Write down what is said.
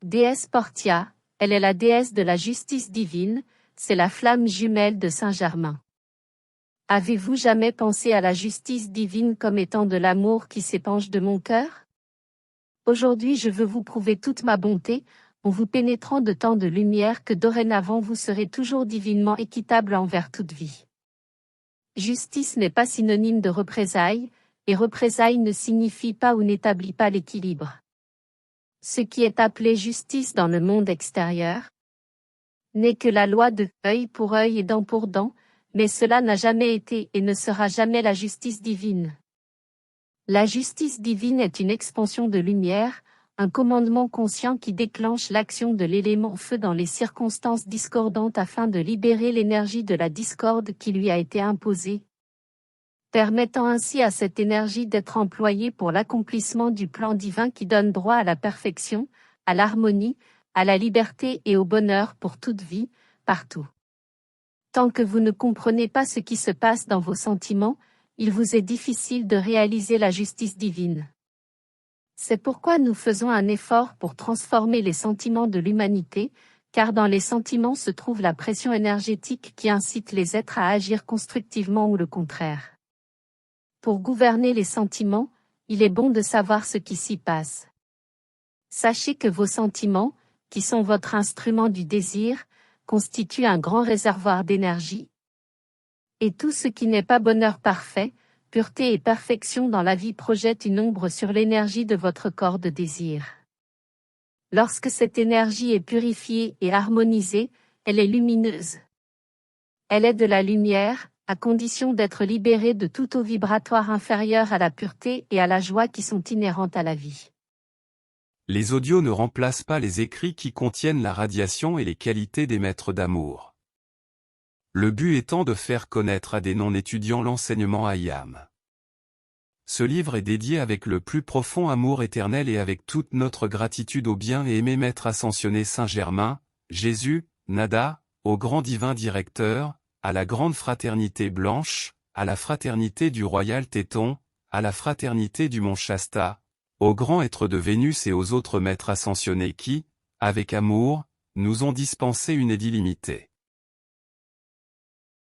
Déesse Portia, elle est la déesse de la justice divine, c'est la flamme jumelle de Saint-Germain. Avez-vous jamais pensé à la justice divine comme étant de l'amour qui s'épanche de mon cœur? Aujourd'hui je veux vous prouver toute ma bonté, en vous pénétrant de tant de lumière que dorénavant vous serez toujours divinement équitable envers toute vie. Justice n'est pas synonyme de représailles, et représailles ne signifie pas ou n'établit pas l'équilibre. Ce qui est appelé justice dans le monde extérieur n'est que la loi de œil pour œil et dent pour dent, mais cela n'a jamais été et ne sera jamais la justice divine. La justice divine est une expansion de lumière, un commandement conscient qui déclenche l'action de l'élément feu dans les circonstances discordantes afin de libérer l'énergie de la discorde qui lui a été imposée, permettant ainsi à cette énergie d'être employée pour l'accomplissement du plan divin qui donne droit à la perfection, à l'harmonie, à la liberté et au bonheur pour toute vie, partout. Tant que vous ne comprenez pas ce qui se passe dans vos sentiments, il vous est difficile de réaliser la justice divine. C'est pourquoi nous faisons un effort pour transformer les sentiments de l'humanité, car dans les sentiments se trouve la pression énergétique qui incite les êtres à agir constructivement ou le contraire. Pour gouverner les sentiments, il est bon de savoir ce qui s'y passe. Sachez que vos sentiments, qui sont votre instrument du désir, constituent un grand réservoir d'énergie. Et tout ce qui n'est pas bonheur parfait, pureté et perfection dans la vie projette une ombre sur l'énergie de votre corps de désir. Lorsque cette énergie est purifiée et harmonisée, elle est lumineuse. Elle est de la lumière, à condition d'être libérée de tout eau vibratoire inférieur à la pureté et à la joie qui sont inhérentes à la vie. Les audios ne remplacent pas les écrits qui contiennent la radiation et les qualités des maîtres d'amour. Le but étant de faire connaître à des non-étudiants l'enseignement IAM. Ce livre est dédié avec le plus profond amour éternel et avec toute notre gratitude au bien et aimé Maître Ascensionné Saint-Germain, Jésus, Nada, au grand divin directeur, à la grande fraternité blanche, à la fraternité du royal Téton, à la fraternité du mont Shasta, aux grands êtres de Vénus et aux autres maîtres ascensionnés qui, avec amour, nous ont dispensé une aide illimitée.